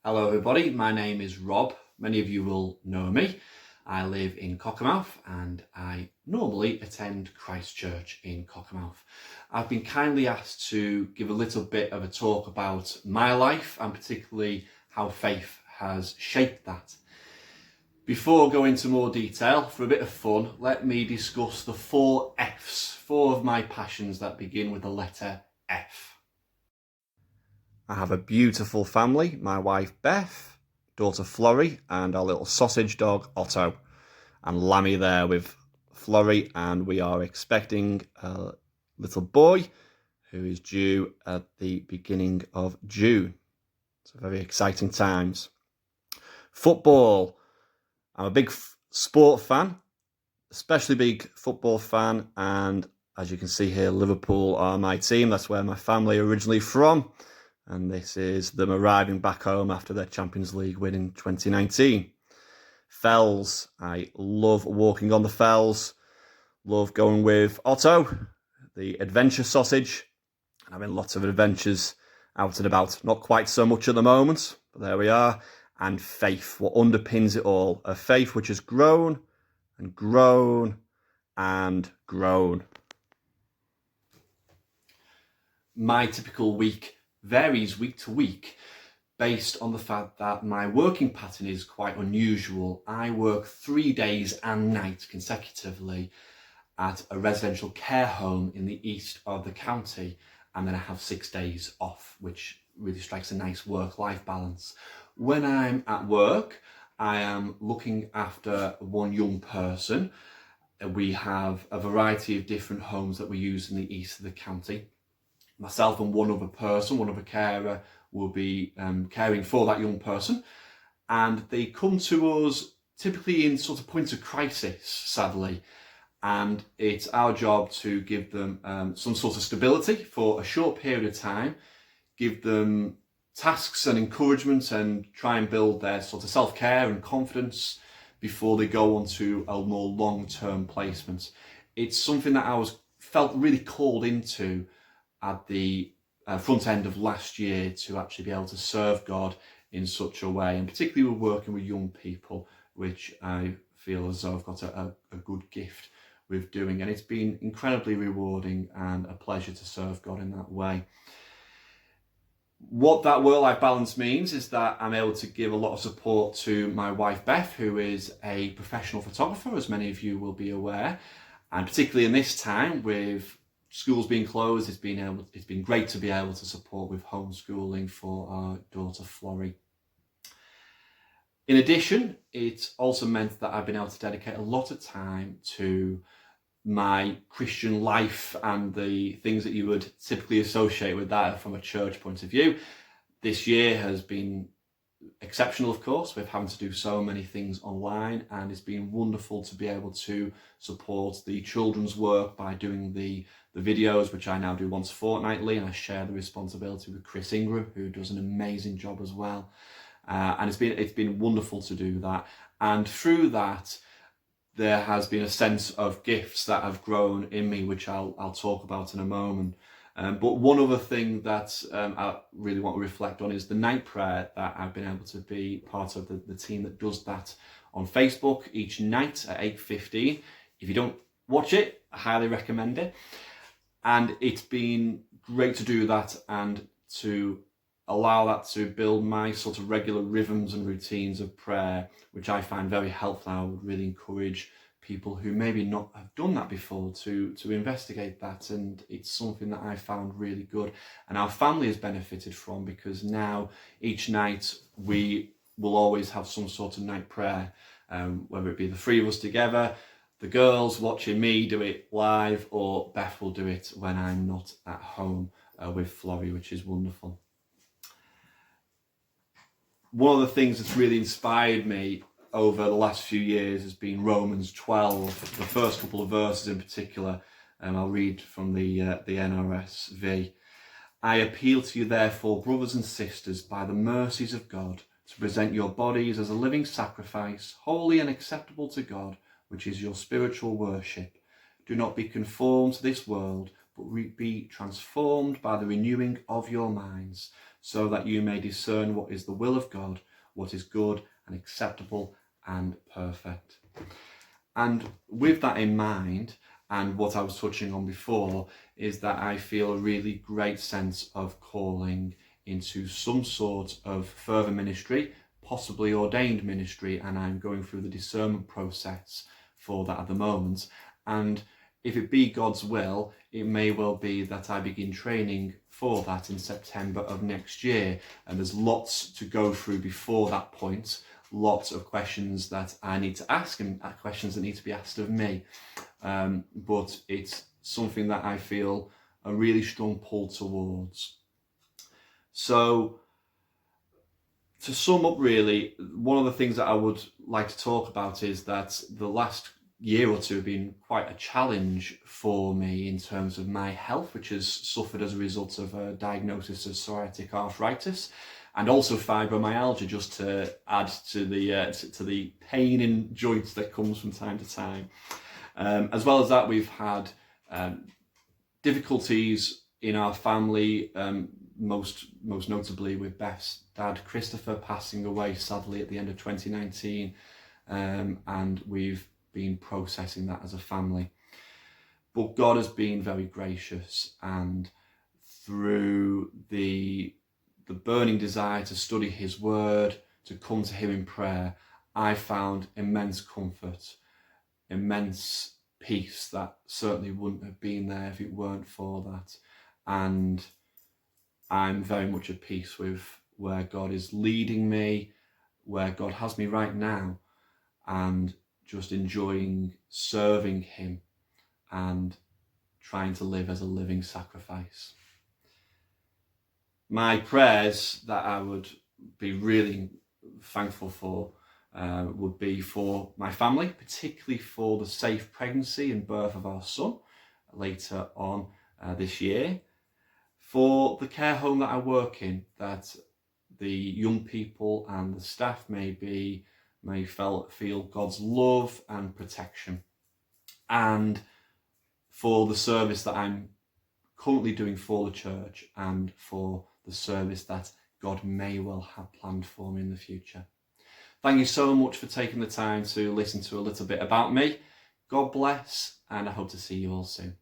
Hello everybody, my name is Rob. Many of you will know me. I live in Cockermouth and I normally attend Christ Church in Cockermouth. I've been kindly asked to give a little bit of a talk about my life and particularly how faith has shaped that. Before going into more detail, for a bit of fun, let me discuss the 4 F's, 4 of my passions that begin with the letter F. I have a beautiful family, my wife Beth, daughter Florrie, and our little sausage dog Otto. And Lammy there with Florrie, and we are expecting a little boy who is due at the beginning of June. So very exciting times. Football. I'm a big sport fan, especially big football fan, and as you can see here, Liverpool are my team. That's where my family are originally from. And this is them arriving back home after their Champions League win in 2019. Fells. I love walking on the fells. Love going with Otto, the adventure sausage. And having lots of adventures out and about. Not quite so much at the moment, but there we are. And faith, what underpins it all. A faith which has grown and grown and grown. My typical week varies week to week based on the fact that my working pattern is quite unusual. I work 3 days and nights consecutively at a residential care home in the east of the county, and then I have 6 days off, which really strikes a nice work-life balance. When I'm at work, I am looking after one young person. We have a variety of different homes that we use in the east of the county. Myself and one other person, one other carer, will be caring for that young person. And they come to us typically in sort of points of crisis, sadly. And it's our job to give them some sort of stability for a short period of time, give them tasks and encouragement and try and build their sort of self-care and confidence before they go on to a more long-term placement. It's something that felt really called into at the front end of last year to actually be able to serve God in such a way, and particularly with working with young people, which I feel as though I've got a good gift with doing, and it's been incredibly rewarding and a pleasure to serve God in that way. What that work-life balance means is that I'm able to give a lot of support to my wife Beth, who is a professional photographer, as many of you will be aware, and particularly in this time with schools being closed, it's been great to be able to support with homeschooling for our daughter Florrie. In addition, it's also meant that I've been able to dedicate a lot of time to my Christian life and the things that you would typically associate with that from a church point of view. This year has been exceptional, of course, with having to do so many things online, and it's been wonderful to be able to support the children's work by doing the videos, which I now do once fortnightly, and I share the responsibility with Chris Ingram, who does an amazing job as well. And it's been wonderful to do that, and through that there has been a sense of gifts that have grown in me, which I'll talk about in a moment. But one other thing that I really want to reflect on is the night prayer that I've been able to be part of the team that does that on Facebook each night at 8:15. If you don't watch it, I highly recommend it. And it's been great to do that and to allow that to build my sort of regular rhythms and routines of prayer, which I find very helpful. I would really encourage people who maybe not have done that before to investigate that, and it's something that I found really good and our family has benefited from, because now each night we will always have some sort of night prayer, whether it be the 3 of us together, the girls watching me do it live, or Beth will do it when I'm not at home with Florrie, which is wonderful. One of the things that's really inspired me over the last few years has been Romans 12, the first couple of verses in particular. I'll read from the NRSV. I appeal to you therefore, brothers and sisters, by the mercies of God, to present your bodies as a living sacrifice, holy and acceptable to God, which is your spiritual worship. Do not be conformed to this world, but be transformed by the renewing of your minds, so that you may discern what is the will of God, what is good and acceptable and perfect. And with that in mind, and what I was touching on before, is that I feel a really great sense of calling into some sort of further ministry, possibly ordained ministry, and I'm going through the discernment process for that at the moment. And if it be God's will, it may well be that I begin training for that in September of next year. And there's lots to go through before that point, lots of questions that I need to ask and questions that need to be asked of me. But it's something that I feel a really strong pull towards. So to sum up, really, one of the things that I would like to talk about is that the last year or two have been quite a challenge for me in terms of my health, which has suffered as a result of a diagnosis of psoriatic arthritis and also fibromyalgia, just to add to the pain in joints that comes from time to time. As well as that, we've had difficulties in our family, most notably with Beth's dad, Christopher, passing away sadly at the end of 2019, and we've been processing that as a family. But God has been very gracious, and through the burning desire to study his word, to come to him in prayer, I found immense comfort, immense peace that certainly wouldn't have been there if it weren't for that. And I'm very much at peace with where God is leading me, where God has me right now, and just enjoying serving him and trying to live as a living sacrifice. My prayers that I would be really thankful for would be for my family, particularly for the safe pregnancy and birth of our son later on this year. For the care home that I work in, that the young people and the staff may feel God's love and protection. And for the service that I'm currently doing for the church, and for the service that God may well have planned for me in the future. Thank you so much for taking the time to listen to a little bit about me. God bless, and I hope to see you all soon.